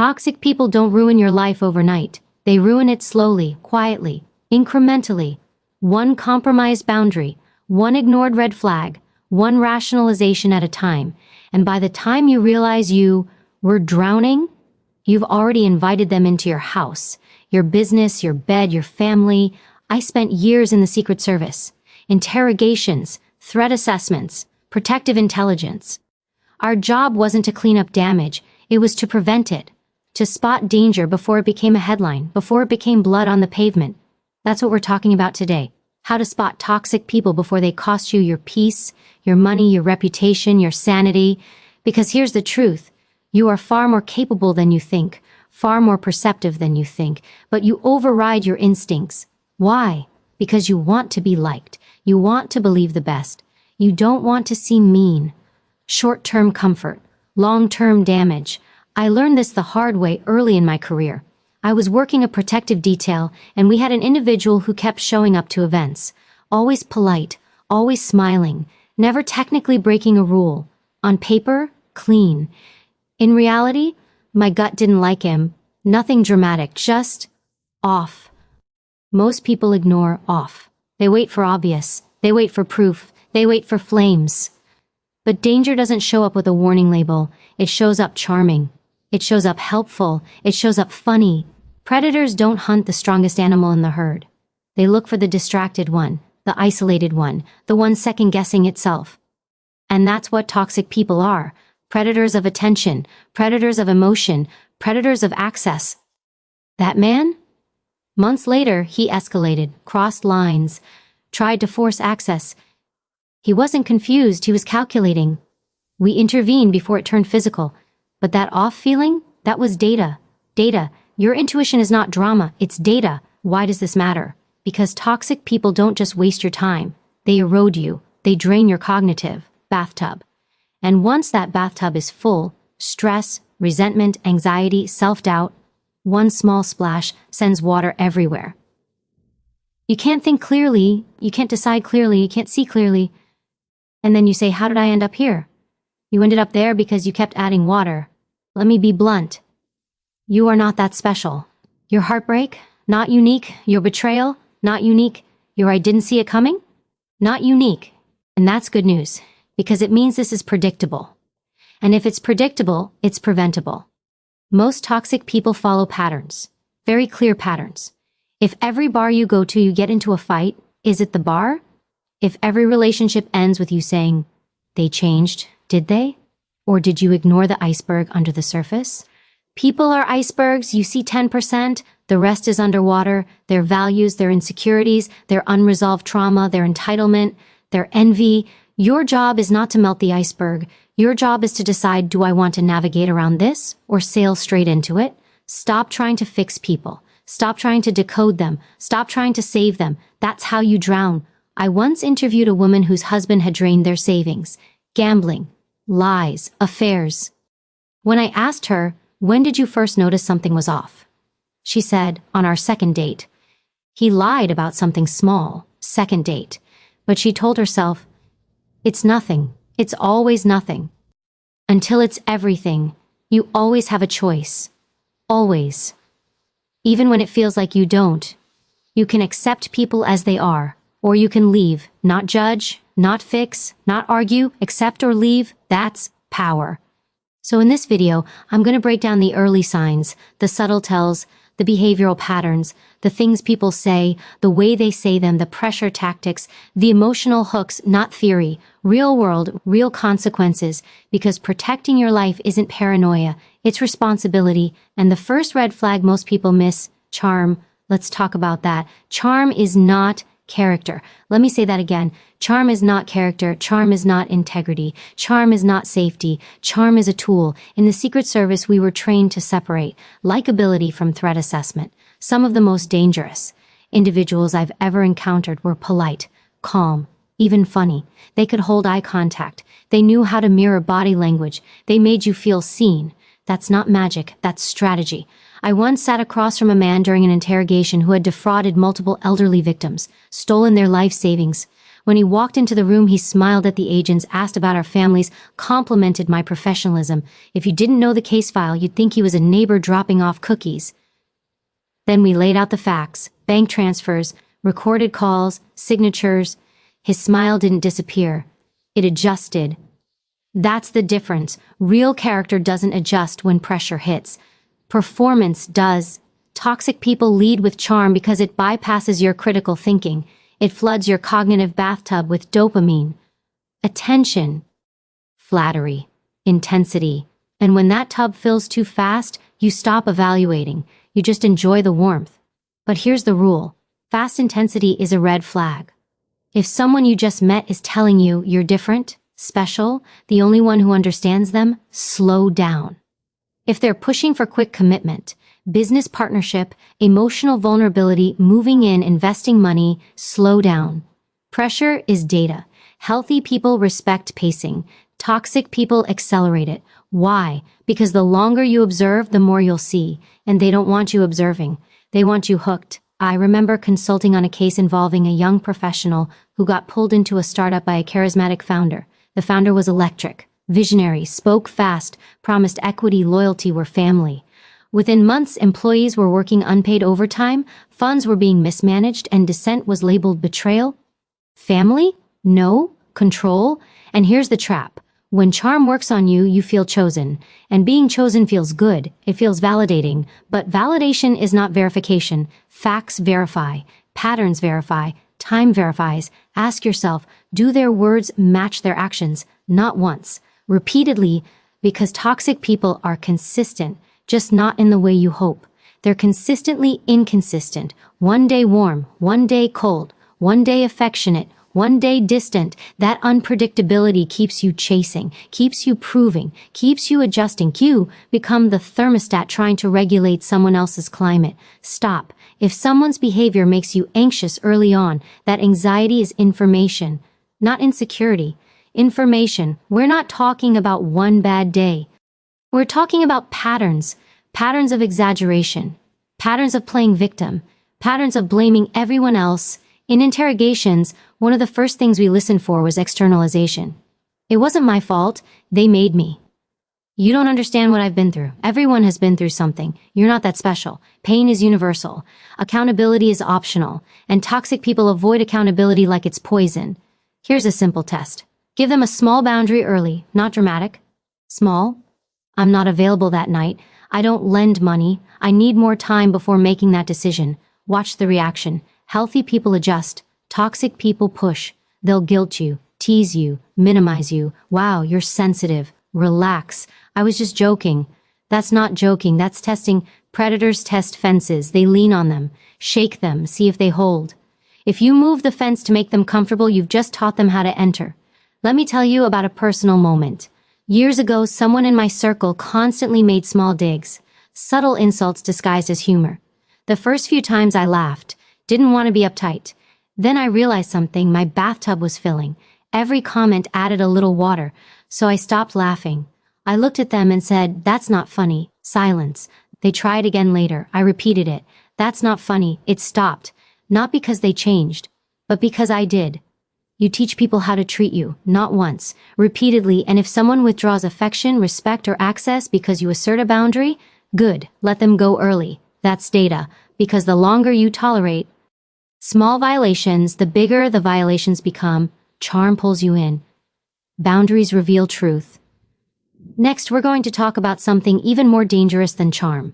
Toxic people don't ruin your life overnight. They ruin it slowly, quietly, incrementally. One compromised boundary, one ignored red flag, one rationalization at a time. And by the time you realize you were drowning, you've already invited them into your house, your business, your bed, your family. I spent years in the Secret Service. Interrogations, threat assessments, protective intelligence. Our job wasn't to clean up damage, it was to prevent it. To spot danger before it became a headline, before it became blood on the pavement. That's what we're talking about today. How to spot toxic people before they cost you your peace, your money, your reputation, your sanity. Because here's the truth. You are far more capable than you think, far more perceptive than you think, but you override your instincts. Why? Because you want to be liked. You want to believe the best. You don't want to seem mean. Short-term comfort, long-term damage. I learned this the hard way early in my career. I was working a protective detail, and we had an individual who kept showing up to events. Always polite, always smiling, never technically breaking a rule. On paper, clean. In reality, my gut didn't like him. Nothing dramatic, just off. Most people ignore off. They wait for obvious. They wait for proof. They wait for flames. But danger doesn't show up with a warning label. It shows up charming. It shows up helpful. It shows up funny. Predators don't hunt the strongest animal in the herd. They look for the distracted one, the isolated one, the one second-guessing itself. And that's what toxic people are. Predators of attention, predators of emotion, predators of access. That man? Months later, he escalated, crossed lines, tried to force access. He wasn't confused, he was calculating. We intervened before it turned physical. But that off feeling, that was data. Data. Your intuition is not drama, it's data. Why does this matter? Because toxic people don't just waste your time. They erode you. They drain your cognitive bathtub. And once that bathtub is full, stress, resentment, anxiety, self-doubt, one small splash sends water everywhere. You can't think clearly, you can't decide clearly, you can't see clearly. And then you say, how did I end up here? You ended up there because you kept adding water. Let me be blunt. You are not that special. Your heartbreak, not unique. Your betrayal, not unique. Your I didn't see it coming, not unique. And that's good news, because it means this is predictable. And if it's predictable, it's preventable. Most toxic people follow patterns, very clear patterns. If every bar you go to you get into a fight, is it the bar? If every relationship ends with you saying, they changed, did they? Or did you ignore the iceberg under the surface? People are icebergs, you see 10%, the rest is underwater, their values, their insecurities, their unresolved trauma, their entitlement, their envy. Your job is not to melt the iceberg. Your job is to decide, do I want to navigate around this or sail straight into it? Stop trying to fix people. Stop trying to decode them. Stop trying to save them. That's how you drown. I once interviewed a woman whose husband had drained their savings. Gambling, lies, affairs. When I asked her, when did you first notice something was off? She said, on our second date. He lied about something small, second date. But she told herself, it's nothing. It's always nothing. Until it's everything, you always have a choice. Always. Even when it feels like you don't. You can accept people as they are, or you can leave, not judge, not fix, not argue, accept or leave. That's power. So in this video, I'm going to break down the early signs, the subtle tells, the behavioral patterns, the things people say, the way they say them, the pressure tactics, the emotional hooks, not theory, real world, real consequences, because protecting your life isn't paranoia, it's responsibility. And the first red flag most people miss, charm. Let's talk about that. Charm is not character. Let me say that again. Charm is not character. Charm is not integrity. Charm is not safety. Charm is a tool. In the Secret Service, we were trained to separate likability from threat assessment. Some of the most dangerous individuals I've ever encountered were polite, calm, even funny. They could hold eye contact. They knew how to mirror body language. They made you feel seen. That's not magic. That's strategy. I once sat across from a man during an interrogation who had defrauded multiple elderly victims, stolen their life savings. When he walked into the room, he smiled at the agents, asked about our families, complimented my professionalism. If you didn't know the case file, you'd think he was a neighbor dropping off cookies. Then we laid out the facts, bank transfers, recorded calls, signatures. His smile didn't disappear. It adjusted. That's the difference. Real character doesn't adjust when pressure hits. Performance does. Toxic people lead with charm because it bypasses your critical thinking. It floods your cognitive bathtub with dopamine, attention, flattery, intensity. And when that tub fills too fast, you stop evaluating. You just enjoy the warmth. But here's the rule. Fast intensity is a red flag. If someone you just met is telling you you're different, special, the only one who understands them, slow down. If they're pushing for quick commitment, business partnership, emotional vulnerability, moving in, investing money, slow down. Pressure is data. Healthy people respect pacing. Toxic people accelerate it. Why? Because the longer you observe, the more you'll see. And they don't want you observing. They want you hooked. I remember consulting on a case involving a young professional who got pulled into a startup by a charismatic founder. The founder was electric, visionary, spoke fast, promised equity, loyalty, were family. Within months, employees were working unpaid overtime, funds were being mismanaged, and dissent was labeled betrayal. Family? No. Control? And here's the trap. When charm works on you, you feel chosen. And being chosen feels good. It feels validating. But validation is not verification. Facts verify. Patterns verify. Time verifies. Ask yourself, do their words match their actions? Not once. Repeatedly, because toxic people are consistent, just not in the way you hope. They're consistently inconsistent. One day warm, one day cold, one day affectionate, one day distant. That unpredictability keeps you chasing, keeps you proving, keeps you adjusting. You become the thermostat trying to regulate someone else's climate. Stop. If someone's behavior makes you anxious early on, that anxiety is information, not insecurity. Information. We're not talking about one bad day. We're talking about patterns, patterns of exaggeration, patterns of playing victim, patterns of blaming everyone else. In interrogations, one of the first things we listened for was externalization. It wasn't my fault. They made me. You don't understand what I've been through. Everyone has been through something. You're not that special. Pain is universal. Accountability is optional. And toxic people avoid accountability like it's poison. Here's a simple test. Give them a small boundary early, not dramatic. Small. I'm not available that night. I don't lend money. I need more time before making that decision. Watch the reaction. Healthy people adjust. Toxic people push. They'll guilt you, tease you, minimize you. Wow, you're sensitive. Relax. I was just joking. That's not joking. That's testing. Predators test fences. They lean on them. Shake them. See if they hold. If you move the fence to make them comfortable, you've just taught them how to enter. Let me tell you about a personal moment. Years ago, someone in my circle constantly made small digs, subtle insults disguised as humor. The first few times I laughed, didn't want to be uptight. Then I realized something. My bathtub was filling. Every comment added a little water, so I stopped laughing. I looked at them and said, "That's not funny." Silence. They tried again later. I repeated it. "That's not funny." It stopped. Not because they changed, but because I did. You teach people how to treat you, not once, repeatedly, and if someone withdraws affection, respect, or access because you assert a boundary, good, let them go early. That's data, because the longer you tolerate small violations, the bigger the violations become. Charm pulls you in. Boundaries reveal truth. Next, we're going to talk about something even more dangerous than charm.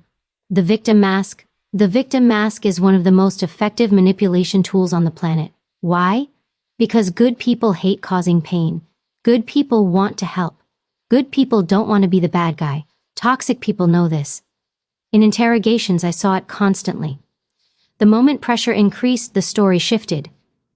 The victim mask. The victim mask is one of the most effective manipulation tools on the planet. Why? Because good people hate causing pain. Good people want to help. Good people don't want to be the bad guy. Toxic people know this. In interrogations, I saw it constantly. The moment pressure increased, the story shifted.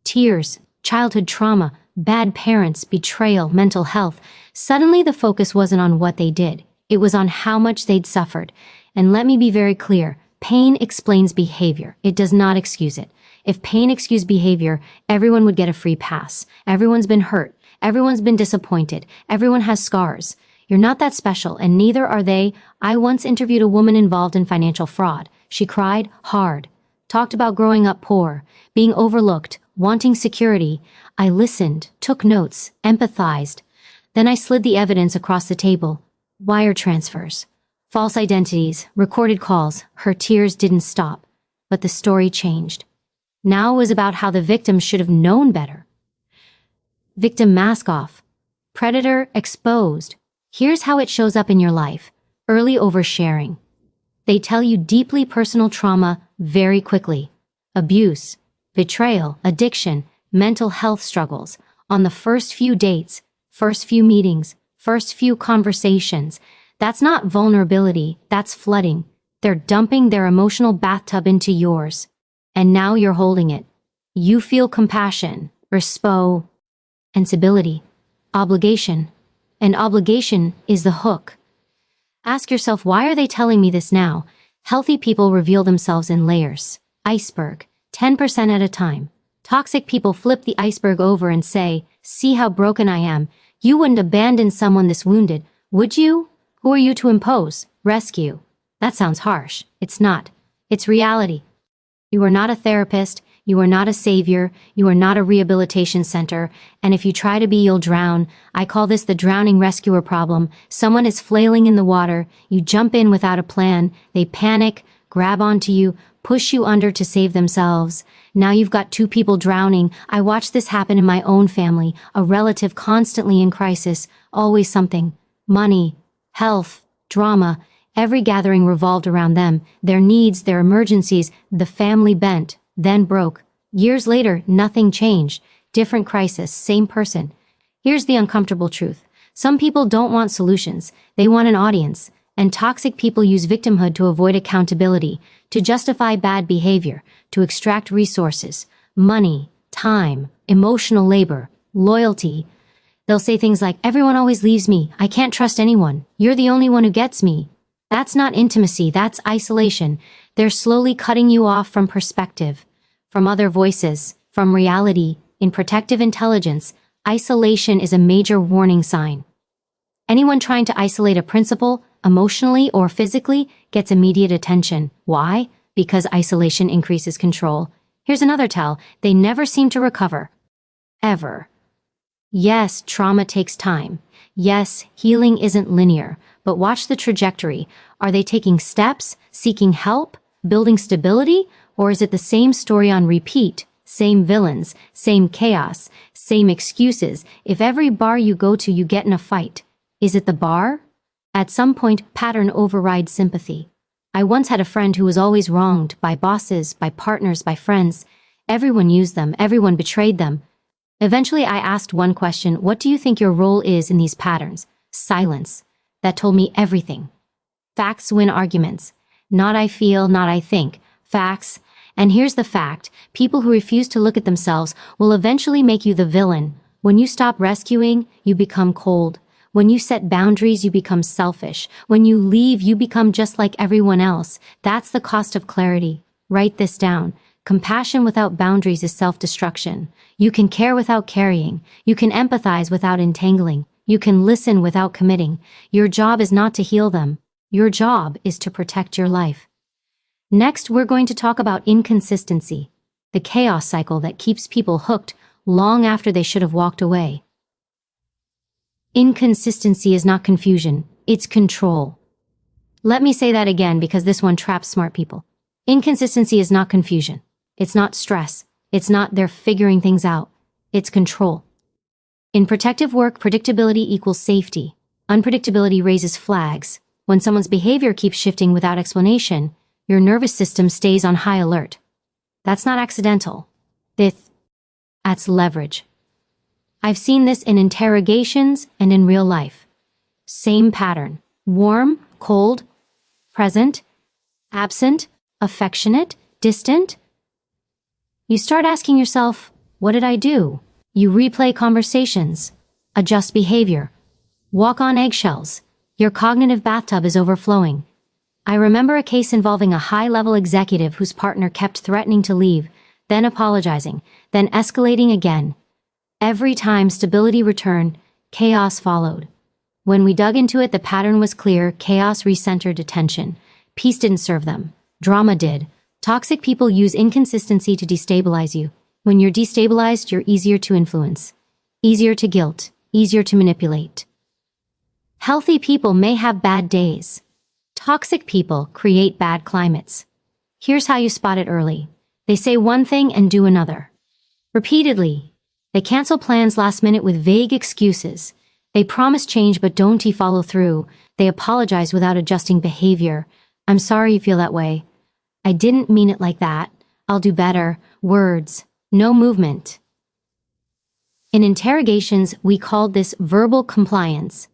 Tears, childhood trauma, bad parents, betrayal, mental health. Suddenly the focus wasn't on what they did. It was on how much they'd suffered. And let me be very clear, pain explains behavior. It does not excuse it. If pain excused behavior, everyone would get a free pass. Everyone's been hurt. Everyone's been disappointed. Everyone has scars. You're not that special, and neither are they. I once interviewed a woman involved in financial fraud. She cried hard, talked about growing up poor, being overlooked, Wanting security, I listened, took notes, empathized. Then I slid the evidence across the table. Wire transfers, false identities, recorded calls. Her tears didn't stop, but the story changed. Now it was about how the victim should have known better. Victim mask off. Predator exposed. Here's how it shows up in your life. Early oversharing. They tell you deeply personal trauma very quickly. Abuse, betrayal, addiction, mental health struggles. On the first few dates, first few meetings, first few conversations. That's not vulnerability, that's flooding. They're dumping their emotional bathtub into yours. And now you're holding it. You feel compassion, responsibility, obligation. And obligation is the hook. Ask yourself, why are they telling me this now? Healthy people reveal themselves in layers. Iceberg, 10% at a time. Toxic people flip the iceberg over and say, see how broken I am. You wouldn't abandon someone this wounded, would you? Who are you to impose? Rescue. That sounds harsh. It's not. It's reality. You are not a therapist, you are not a savior, you are not a rehabilitation center, and if you try to be, you'll drown. I call this the drowning rescuer problem. Someone is flailing in the water, you jump in without a plan, they panic, grab onto you, push you under to save themselves. Now you've got two people drowning. I watched this happen in my own family, a relative constantly in crisis, always something. Money, health, drama. Every gathering revolved around them, their needs, their emergencies. The family bent, then broke. Years later, nothing changed. Different crisis, same person. Here's the uncomfortable truth. Some people don't want solutions. They want an audience. And toxic people use victimhood to avoid accountability, to justify bad behavior, to extract resources, money, time, emotional labor, loyalty. They'll say things like, everyone always leaves me. I can't trust anyone. You're the only one who gets me. That's not intimacy, that's isolation. They're slowly cutting you off from perspective, from other voices, from reality. In protective intelligence, isolation is a major warning sign. Anyone trying to isolate a principal, emotionally or physically, gets immediate attention. Why? Because isolation increases control. Here's another tell, they never seem to recover. Ever. Yes, trauma takes time. Yes, healing isn't linear. But watch the trajectory. Are they taking steps, seeking help, building stability? Or is it the same story on repeat? Same villains, same chaos, same excuses. If every bar you go to you get in a fight, is it the bar? At some point, pattern overrides sympathy. I once had a friend who was always wronged by bosses, by partners, by friends. Everyone used them, everyone betrayed them. Eventually, I asked one question, what do you think your role is in these patterns? Silence. That told me everything. Facts win arguments. Not I feel, not I think. Facts. And here's the fact. People who refuse to look at themselves will eventually make you the villain. When you stop rescuing, you become cold. When you set boundaries, you become selfish. When you leave, you become just like everyone else. That's the cost of clarity. Write this down. Compassion without boundaries is self-destruction. You can care without carrying. You can empathize without entangling. You can listen without committing. Your job is not to heal them. Your job is to protect your life. Next, we're going to talk about inconsistency, the chaos cycle that keeps people hooked long after they should have walked away. Inconsistency is not confusion, it's control. Let me say that again because this one traps smart people. Inconsistency is not confusion. It's not stress. It's not they're figuring things out. It's control. In protective work, predictability equals safety. Unpredictability raises flags. When someone's behavior keeps shifting without explanation, your nervous system stays on high alert. That's not accidental. That's leverage. I've seen this in interrogations and in real life. Same pattern. Warm, cold, present, absent, affectionate, distant. You start asking yourself, what did I do? You replay conversations, adjust behavior, walk on eggshells. Your cognitive bathtub is overflowing. I remember a case involving a high-level executive whose partner kept threatening to leave, then apologizing, then escalating again. Every time stability returned, chaos followed. When we dug into it, the pattern was clear. Chaos recentered attention. Peace didn't serve them. Drama did. Toxic people use inconsistency to destabilize you. When you're destabilized, you're easier to influence, easier to guilt, easier to manipulate. Healthy people may have bad days. Toxic people create bad climates. Here's how you spot it early. They say one thing and do another. Repeatedly. They cancel plans last minute with vague excuses. They promise change but don't follow through. They apologize without adjusting behavior. I'm sorry you feel that way. I didn't mean it like that. I'll do better. Words. No movement. In interrogations, we called this verbal compliance.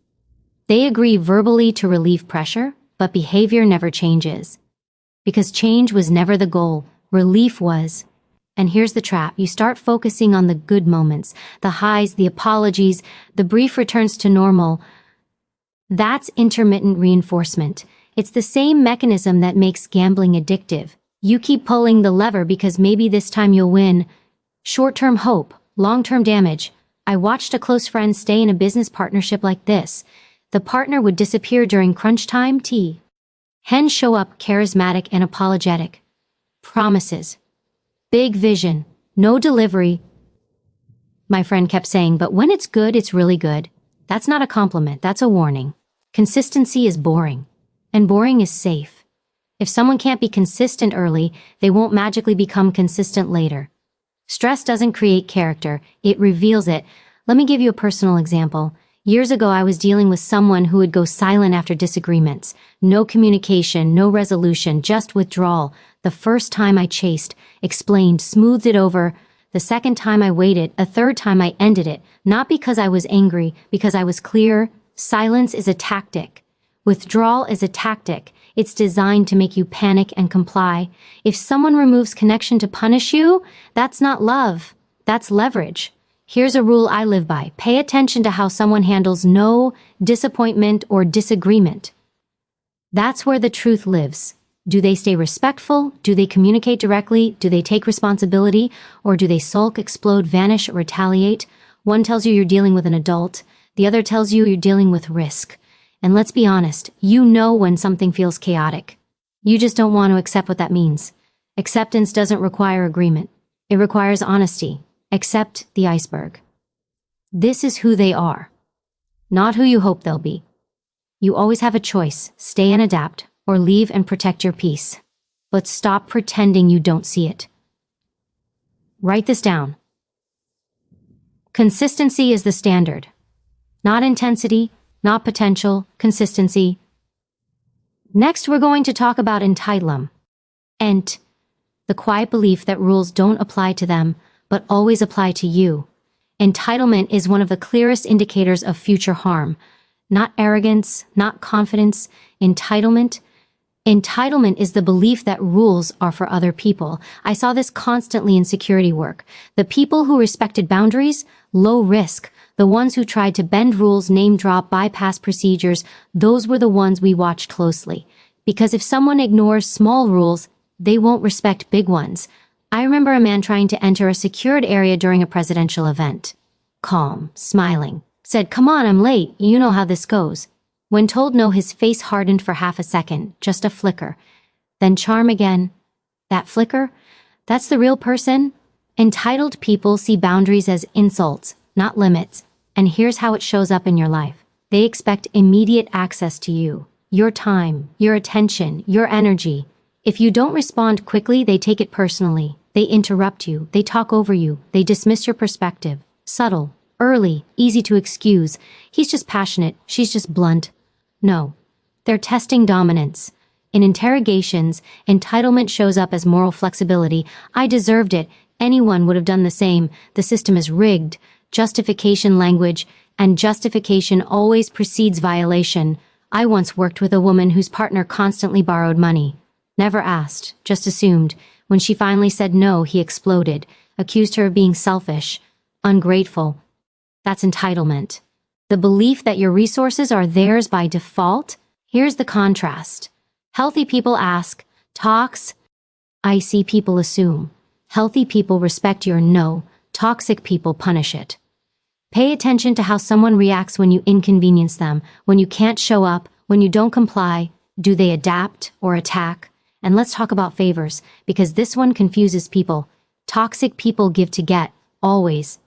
They agree verbally to relieve pressure, but behavior never changes. Because change was never the goal, relief was. And here's the trap. You start focusing on the good moments, the highs, the apologies, the brief returns to normal. That's intermittent reinforcement. It's the same mechanism that makes gambling addictive. You keep pulling the lever because maybe this time you'll win. Short-term hope, long-term damage. I watched a close friend stay in a business partnership like this. The partner would disappear during crunch time. Hens show up charismatic and apologetic. Promises. Big vision. No delivery. My friend kept saying, but when it's good, it's really good. That's not a compliment, that's a warning. Consistency is boring. And boring is safe. If someone can't be consistent early, they won't magically become consistent later. Stress doesn't create character, it reveals it. Let me give you a personal example. Years ago, I was dealing with someone who would go silent after disagreements. No communication, no resolution, just withdrawal. The first time I chased, explained, smoothed it over. The second time I waited, a third time I ended it. Not because I was angry, because I was clear. Silence is a tactic. Withdrawal is a tactic. It's designed to make you panic and comply. If someone removes connection to punish you, that's not love. That's leverage. Here's a rule I live by. Pay attention to how someone handles no, disappointment, or disagreement. That's where the truth lives. Do they stay respectful? Do they communicate directly? Do they take responsibility? Or do they sulk, explode, vanish, or retaliate? One tells you you're dealing with an adult. The other tells you you're dealing with risk. And let's be honest, you know when something feels chaotic. You just don't want to accept what that means. Acceptance doesn't require agreement. It requires honesty. Accept the iceberg. This is who they are, not who you hope they'll be. You always have a choice, stay and adapt, or leave and protect your peace. But stop pretending you don't see it. Write this down. Consistency is the standard. Not intensity, not potential, consistency. Next, we're going to talk about entitlement. The quiet belief that rules don't apply to them, but always apply to you. Entitlement is one of the clearest indicators of future harm. Not arrogance, not confidence. Entitlement is the belief that rules are for other people. I saw this constantly in security work. The people who respected boundaries, low risk. The ones who tried to bend rules, name drop, bypass procedures, those were the ones we watched closely. Because if someone ignores small rules, they won't respect big ones. I remember a man trying to enter a secured area during a presidential event. Calm, smiling, said, "Come on, I'm late, you know how this goes." When told no, his face hardened for half a second, just a flicker. Then charm again. That flicker? That's the real person? Entitled people see boundaries as insults, not limits. And here's how it shows up in your life. They expect immediate access to you, your time, your attention, your energy. If you don't respond quickly, they take it personally. They interrupt you, they talk over you, they dismiss your perspective. Subtle, early, easy to excuse. He's just passionate, she's just blunt. No, they're testing dominance. In interrogations, entitlement shows up as moral flexibility. I deserved it. Anyone would have done the same. The system is rigged. Justification language, and justification always precedes violation. I once worked with a woman whose partner constantly borrowed money. Never asked, just assumed. When she finally said no, he exploded, accused her of being selfish, ungrateful. That's entitlement. The belief that your resources are theirs by default. Here's the contrast. Healthy people ask, talks. I see people assume. Healthy people respect your no. Toxic people punish it. Pay attention to how someone reacts when you inconvenience them, when you can't show up, when you don't comply. Do they adapt or attack? And let's talk about favors, because this one confuses people. Toxic people give to get, always.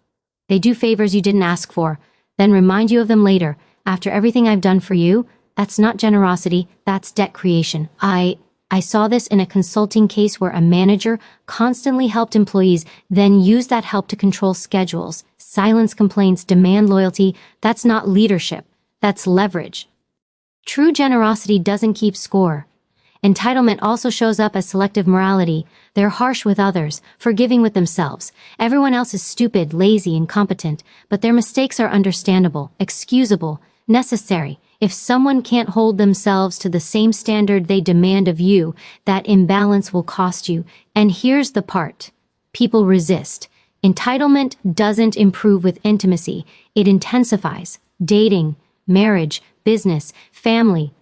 They do favors you didn't ask for, then remind you of them later. After everything I've done for you, that's not generosity, that's debt creation. I saw this in a consulting case where a manager constantly helped employees, then used that help to control schedules, silence complaints, demand loyalty. That's not leadership, that's leverage. True generosity doesn't keep score. Entitlement also shows up as selective morality. They're harsh with others, forgiving with themselves. Everyone else is stupid, lazy, incompetent, but their mistakes are understandable, excusable, necessary. If someone can't hold themselves to the same standard they demand of you, that imbalance will cost you. And here's the part. People resist. Entitlement doesn't improve with intimacy. It intensifies. Dating, marriage, business, family.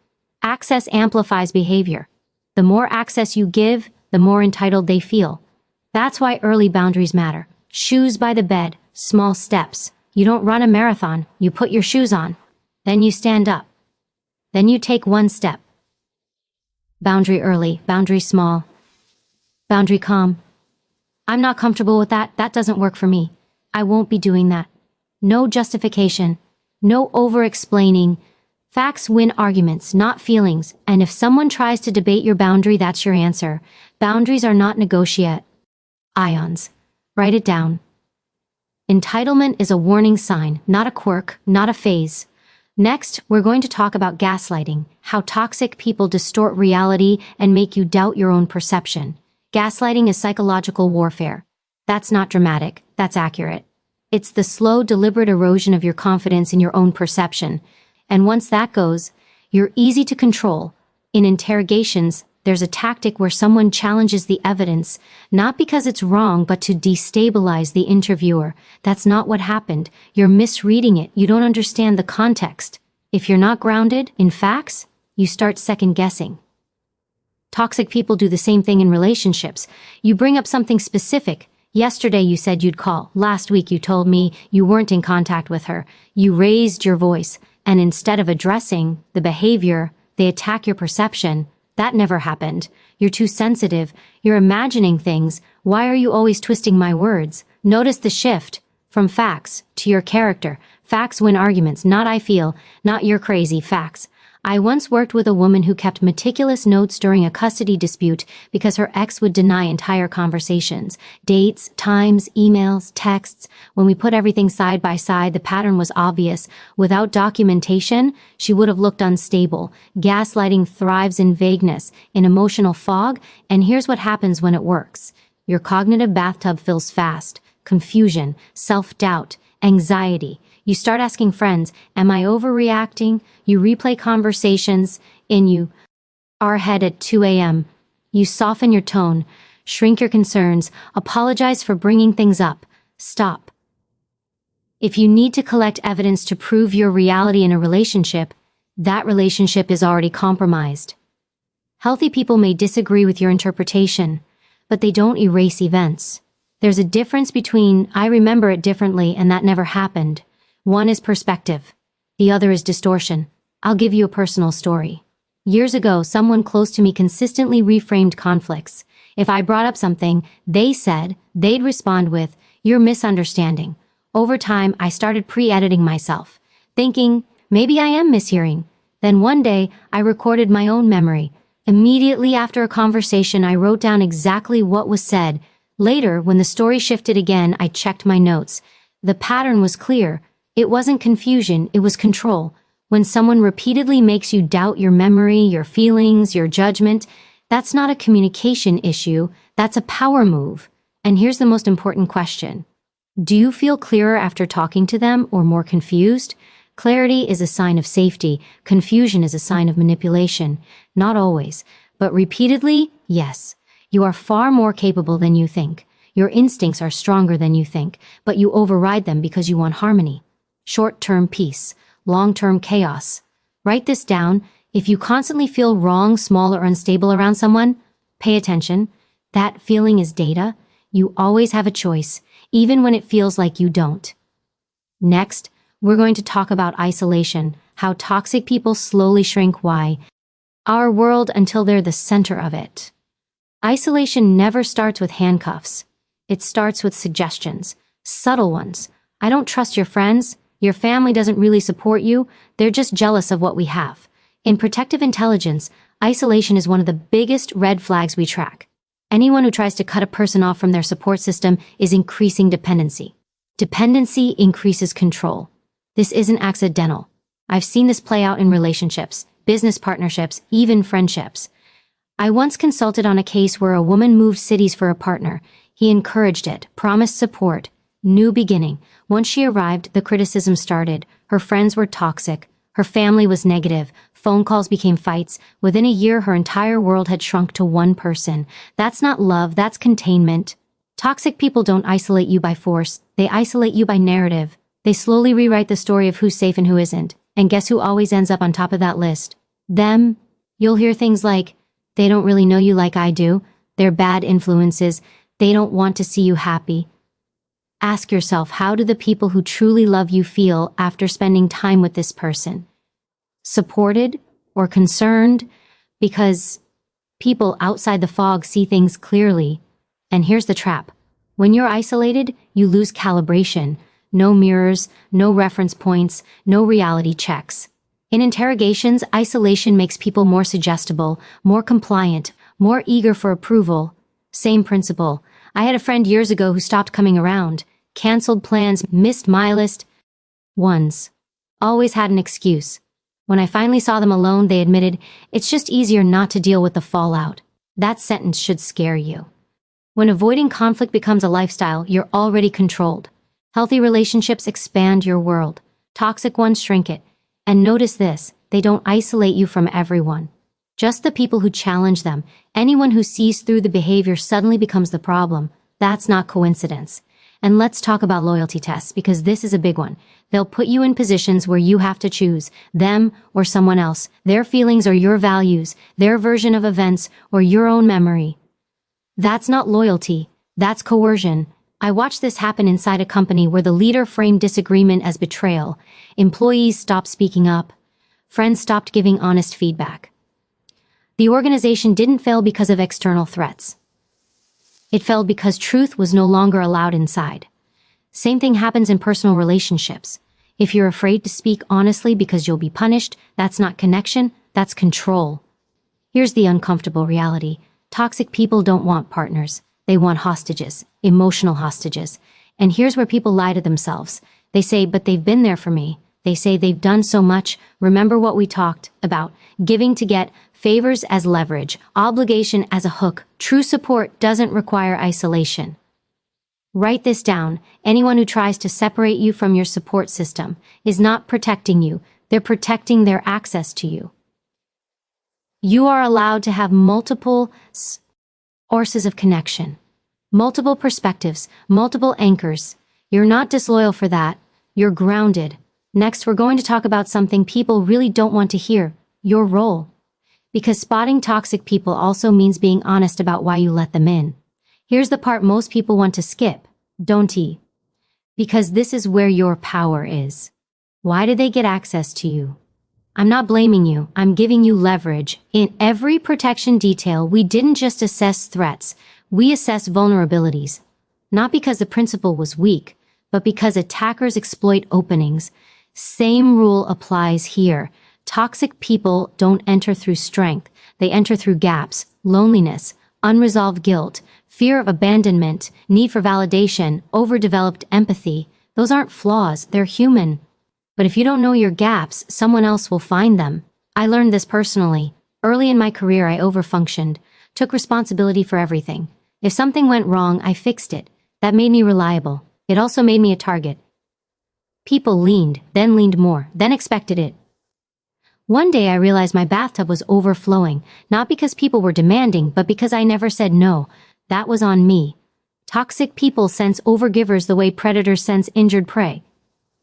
Access amplifies behavior. The more access you give, the more entitled they feel. That's why early boundaries matter. Shoes by the bed, small steps. You don't run a marathon, you put your shoes on. Then you stand up. Then you take one step. Boundary early, boundary small. Boundary calm. I'm not comfortable with that, that doesn't work for me. I won't be doing that. No justification. No over-explaining. Facts win arguments, not feelings, and if someone tries to debate your boundary, that's your answer. Boundaries are not negotiate. Ions. Write it down. Entitlement is a warning sign, not a quirk, not a phase. Next, we're going to talk about gaslighting, how toxic people distort reality and make you doubt your own perception. Gaslighting is psychological warfare. That's not dramatic, that's accurate. It's the slow, deliberate erosion of your confidence in your own perception. And once that goes, you're easy to control. In interrogations, there's a tactic where someone challenges the evidence, not because it's wrong, but to destabilize the interviewer. That's not what happened. You're misreading it. You don't understand the context. If you're not grounded in facts, you start second-guessing. Toxic people do the same thing in relationships. You bring up something specific. Yesterday you said you'd call. Last week you told me you weren't in contact with her. You raised your voice. And instead of addressing the behavior, they attack your perception. That never happened. You're too sensitive. You're imagining things. Why are you always twisting my words? Notice the shift from facts to your character. Facts win arguments, not I feel, not you're crazy, facts. I once worked with a woman who kept meticulous notes during a custody dispute because her ex would deny entire conversations. Dates, times, emails, texts. When we put everything side by side, the pattern was obvious. Without documentation, she would have looked unstable. Gaslighting thrives in vagueness, in emotional fog, and here's what happens when it works. Your cognitive bathtub fills fast. Confusion, self-doubt, anxiety. You start asking friends, am I overreacting? You replay conversations in your head at 2 a.m. You soften your tone, shrink your concerns, apologize for bringing things up. Stop. If you need to collect evidence to prove your reality in a relationship, that relationship is already compromised. Healthy people may disagree with your interpretation, but they don't erase events. There's a difference between I remember it differently and that never happened. One is perspective. The other is distortion. I'll give you a personal story. Years ago, someone close to me consistently reframed conflicts. If I brought up something, they'd respond with, you're misunderstanding. Over time, I started pre-editing myself, thinking, maybe I am mishearing. Then one day, I recorded my own memory. Immediately after a conversation, I wrote down exactly what was said. Later, when the story shifted again, I checked my notes. The pattern was clear. It wasn't confusion, it was control. When someone repeatedly makes you doubt your memory, your feelings, your judgment, that's not a communication issue, that's a power move. And here's the most important question. Do you feel clearer after talking to them or more confused? Clarity is a sign of safety. Confusion is a sign of manipulation. Not always, but repeatedly, yes. You are far more capable than you think. Your instincts are stronger than you think, but you override them because you want harmony. Short-term peace, long-term chaos. Write this down. If you constantly feel wrong, small, or unstable around someone, pay attention. That feeling is data. You always have a choice, even when it feels like you don't. Next, we're going to talk about isolation, how toxic people slowly shrink our world until they're the center of it. Isolation never starts with handcuffs. It starts with suggestions, subtle ones. I don't trust your friends. Your family doesn't really support you. They're just jealous of what we have. In protective intelligence, isolation is one of the biggest red flags we track. Anyone who tries to cut a person off from their support system is increasing dependency. Dependency increases control. This isn't accidental. I've seen this play out in relationships, business partnerships, even friendships. I once consulted on a case where a woman moved cities for a partner. He encouraged it, promised support. New beginning. Once she arrived, the criticism started. Her friends were toxic. Her family was negative. Phone calls became fights. Within a year, her entire world had shrunk to one person. That's not love, that's containment. Toxic people don't isolate you by force. They isolate you by narrative. They slowly rewrite the story of who's safe and who isn't. And guess who always ends up on top of that list? Them. You'll hear things like, they don't really know you like I do. They're bad influences. They don't want to see you happy. Ask yourself, how do the people who truly love you feel after spending time with this person? Supported or concerned? Because people outside the fog see things clearly. And here's the trap. When you're isolated, you lose calibration. No mirrors, no reference points, no reality checks. In interrogations, isolation makes people more suggestible, more compliant, more eager for approval. Same principle. I had a friend years ago who stopped coming around, canceled plans, missed my list. Ones. Always had an excuse. When I finally saw them alone, they admitted, it's just easier not to deal with the fallout. That sentence should scare you. When avoiding conflict becomes a lifestyle, you're already controlled. Healthy relationships expand your world. Toxic ones shrink it. And notice this, they don't isolate you from everyone. Just the people who challenge them. Anyone who sees through the behavior suddenly becomes the problem. That's not coincidence. And let's talk about loyalty tests, because this is a big one. They'll put you in positions where you have to choose them or someone else, their feelings or your values, their version of events or your own memory. That's not loyalty. That's coercion. I watched this happen inside a company where the leader framed disagreement as betrayal. Employees stopped speaking up. Friends stopped giving honest feedback. The organization didn't fail because of external threats. It failed because truth was no longer allowed inside. Same thing happens in personal relationships. If you're afraid to speak honestly because you'll be punished, that's not connection, that's control. Here's the uncomfortable reality. Toxic people don't want partners. They want hostages, emotional hostages. And here's where people lie to themselves. They say, but they've been there for me. They say they've done so much. Remember what we talked about. Giving to get, favors as leverage, obligation as a hook. True support doesn't require isolation. Write this down. Anyone who tries to separate you from your support system is not protecting you. They're protecting their access to you. You are allowed to have multiple sources of connection, multiple perspectives, multiple anchors. You're not disloyal for that. You're grounded. Next, we're going to talk about something people really don't want to hear, your role. Because spotting toxic people also means being honest about why you let them in. Here's the part most people want to skip, don't you? Because this is where your power is. Why do they get access to you? I'm not blaming you, I'm giving you leverage. In every protection detail, we didn't just assess threats, we assess vulnerabilities. Not because the principle was weak, but because attackers exploit openings. Same rule applies here. Toxic people don't enter through strength, they enter through gaps, loneliness, unresolved guilt, fear of abandonment, need for validation, overdeveloped empathy. Those aren't flaws, they're human. But if you don't know your gaps, someone else will find them. I learned this personally. Early in my career, I overfunctioned, took responsibility for everything. If something went wrong, I fixed it. That made me reliable. It also made me a target. People leaned more, then expected it. One day I realized my bathtub was overflowing, not because people were demanding, but because I never said no. That was on me. Toxic people sense overgivers the way predators sense injured prey.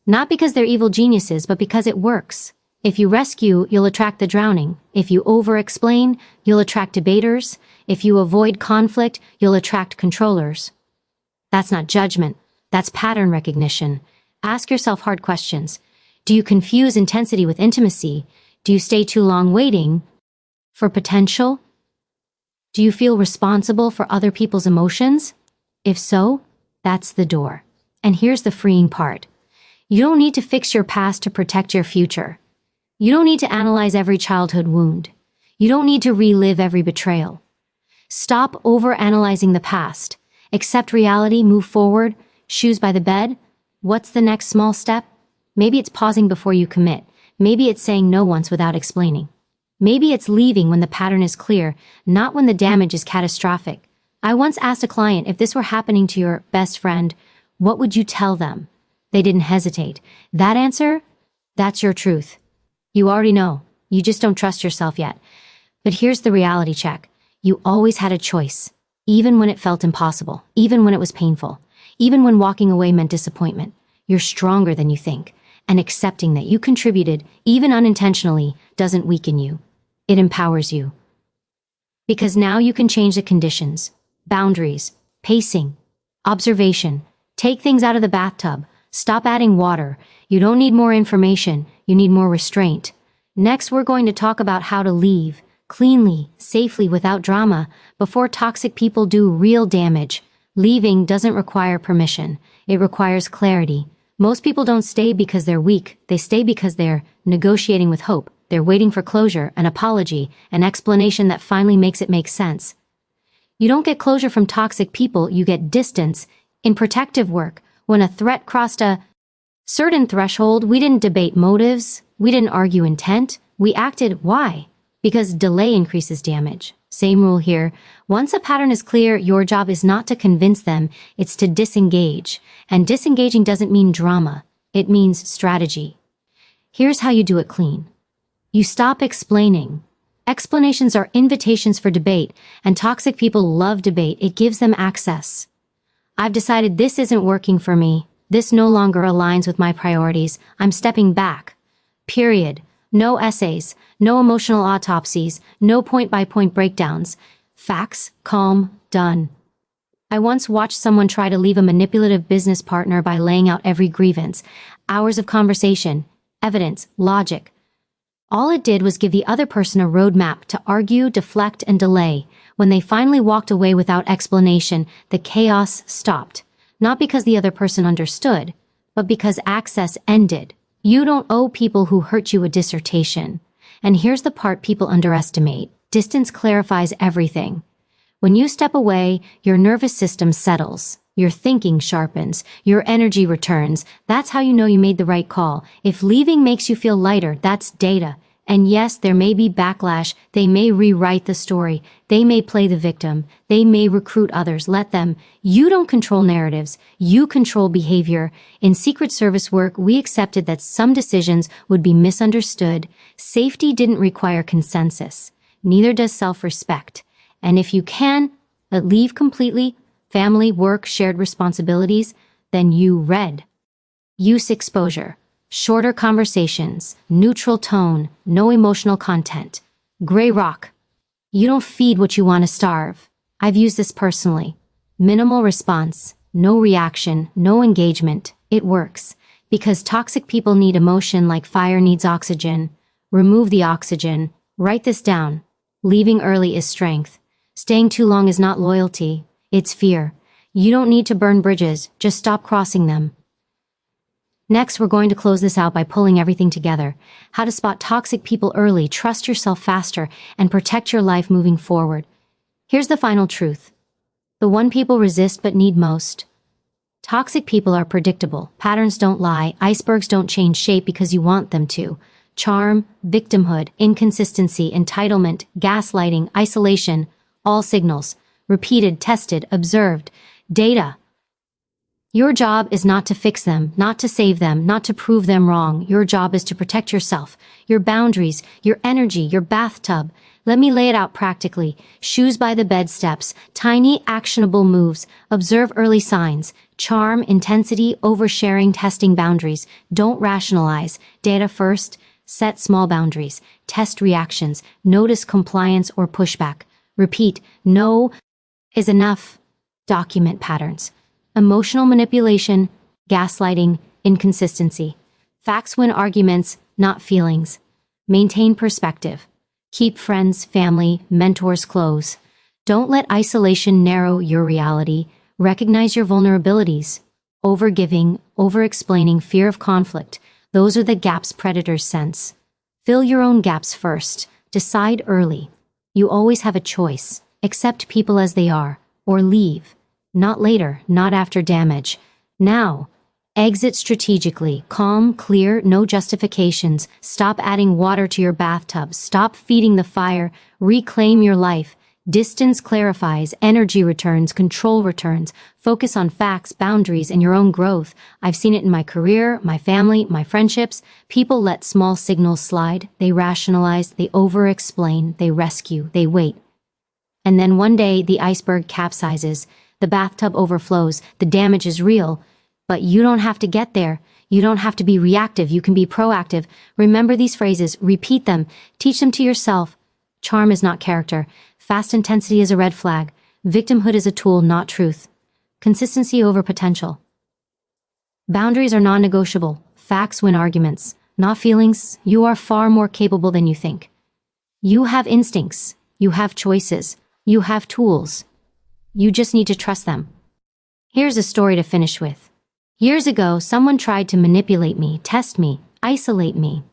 Not because they're evil geniuses, but because it works. If you rescue, you'll attract the drowning. If you over-explain, you'll attract debaters. If you avoid conflict, you'll attract controllers. That's not judgment. That's pattern recognition. Ask yourself hard questions. Do you confuse intensity with intimacy? Do you stay too long waiting for potential? Do you feel responsible for other people's emotions? If so, that's the door. And here's the freeing part. You don't need to fix your past to protect your future. You don't need to analyze every childhood wound. You don't need to relive every betrayal. Stop overanalyzing the past. Accept reality, move forward, shoes by the bed. What's the next small step? Maybe it's pausing before you commit. Maybe it's saying no once without explaining. Maybe it's leaving when the pattern is clear, not when the damage is catastrophic. I once asked a client, if this were happening to your best friend, what would you tell them? They didn't hesitate. That answer? That's your truth. You already know. You just don't trust yourself yet. But here's the reality check. You always had a choice, even when it felt impossible, even when it was painful, even when walking away meant disappointment. You're stronger than you think, and accepting that you contributed, even unintentionally, doesn't weaken you. It empowers you. Because now you can change the conditions, boundaries, pacing, observation. Take things out of the bathtub. Stop adding water. You don't need more information. You need more restraint. Next, we're going to talk about how to leave cleanly, safely, without drama, before toxic people do real damage. Leaving doesn't require permission. It requires clarity. Most people don't stay because they're weak. They stay because they're negotiating with hope. They're waiting for closure, an apology, an explanation that finally makes it make sense. You don't get closure from toxic people, you get distance. In protective work, when a threat crossed a certain threshold, we didn't debate motives, we didn't argue intent, we acted. Why? Because delay increases damage. Same rule here. Once a pattern is clear, your job is not to convince them, it's to disengage. And disengaging doesn't mean drama. It means strategy. Here's how you do it clean. You stop explaining. Explanations are invitations for debate, and toxic people love debate. It gives them access. I've decided this isn't working for me. This no longer aligns with my priorities. I'm stepping back. Period. No essays, no emotional autopsies, no point-by-point breakdowns. Facts, calm, done. I once watched someone try to leave a manipulative business partner by laying out every grievance. Hours of conversation, evidence, logic. All it did was give the other person a roadmap to argue, deflect, and delay. When they finally walked away without explanation, the chaos stopped. Not because the other person understood, but because access ended. You don't owe people who hurt you a dissertation. And here's the part people underestimate. Distance clarifies everything. When you step away, your nervous system settles. Your thinking sharpens. Your energy returns. That's how you know you made the right call. If leaving makes you feel lighter, that's data. And yes, there may be backlash. They may rewrite the story. They may play the victim. They may recruit others. Let them. You don't control narratives. You control behavior. In Secret Service work, we accepted that some decisions would be misunderstood. Safety didn't require consensus. Neither does self-respect. And if you can, leave completely, family, work, shared responsibilities, then you read. Use exposure. Shorter conversations, neutral tone, no emotional content. Gray rock. You don't feed what you want to starve. I've used this personally. Minimal response, no reaction, no engagement. It works. Because toxic people need emotion like fire needs oxygen. Remove the oxygen. Write this down. Leaving early is strength. Staying too long is not loyalty. It's fear. You don't need to burn bridges, just stop crossing them. Next, we're going to close this out by pulling everything together. How to spot toxic people early, trust yourself faster, and protect your life moving forward. Here's the final truth. The one people resist but need most. Toxic people are predictable. Patterns don't lie. Icebergs don't change shape because you want them to. Charm, victimhood, inconsistency, entitlement, gaslighting, isolation, all signals. Repeated, tested, observed. Data. Your job is not to fix them, not to save them, not to prove them wrong. Your job is to protect yourself, your boundaries, your energy, your bathtub. Let me lay it out practically. Shoes by the bed steps, tiny actionable moves. Observe early signs. Charm, intensity, oversharing, testing boundaries. Don't rationalize. Data first. Set small boundaries. Test reactions. Notice compliance or pushback. Repeat, no is enough. Document patterns. Emotional manipulation, gaslighting, inconsistency. Facts win arguments, not feelings. Maintain perspective. Keep friends, family, mentors close. Don't let isolation narrow your reality. Recognize your vulnerabilities. Overgiving, over-explaining, fear of conflict. Those are the gaps predators sense. Fill your own gaps first. Decide early. You always have a choice. Accept people as they are, or leave. Not later, not after damage. Now. Exit strategically, calm, clear, no justifications. Stop adding water to your bathtub. Stop feeding the fire. Reclaim your life. Distance clarifies, energy returns, control returns. Focus on facts, boundaries, and your own growth. I've seen it in my career, my family, my friendships. People let small signals slide. They rationalize, they over-explain, they rescue, they wait. And then one day, the iceberg capsizes. The bathtub overflows. The damage is real. But you don't have to get there. You don't have to be reactive. You can be proactive. Remember these phrases. Repeat them. Teach them to yourself. Charm is not character. Fast intensity is a red flag. Victimhood is a tool, not truth. Consistency over potential. Boundaries are non-negotiable. Facts win arguments, not feelings. You are far more capable than you think. You have instincts. You have choices. You have tools. You just need to trust them. Here's a story to finish with. Years ago, someone tried to manipulate me, test me, isolate me.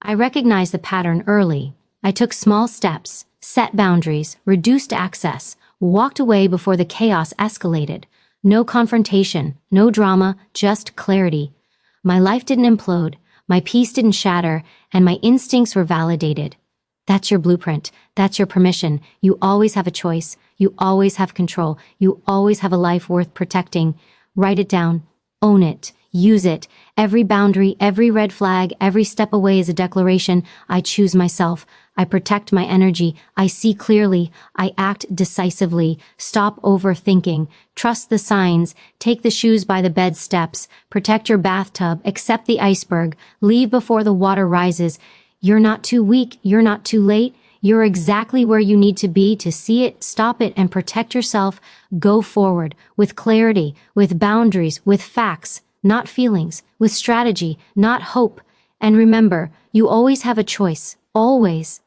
I recognized the pattern early. I took small steps, set boundaries, reduced access, walked away before the chaos escalated. No confrontation, no drama, just clarity. My life didn't implode, my peace didn't shatter, and my instincts were validated. That's your blueprint. That's your permission. You always have a choice. You always have control. You always have a life worth protecting. Write it down. Own it. Use it. Every boundary, every red flag, every step away is a declaration. I choose myself. I protect my energy. I see clearly. I act decisively. Stop overthinking. Trust the signs. Take the shoes by the bed steps. Protect your bathtub. Accept the iceberg. Leave before the water rises. You're not too weak. You're not too late. You're exactly where you need to be to see it, stop it, and protect yourself. Go forward with clarity, with boundaries, with facts, not feelings, with strategy, not hope. And remember, you always have a choice. Always.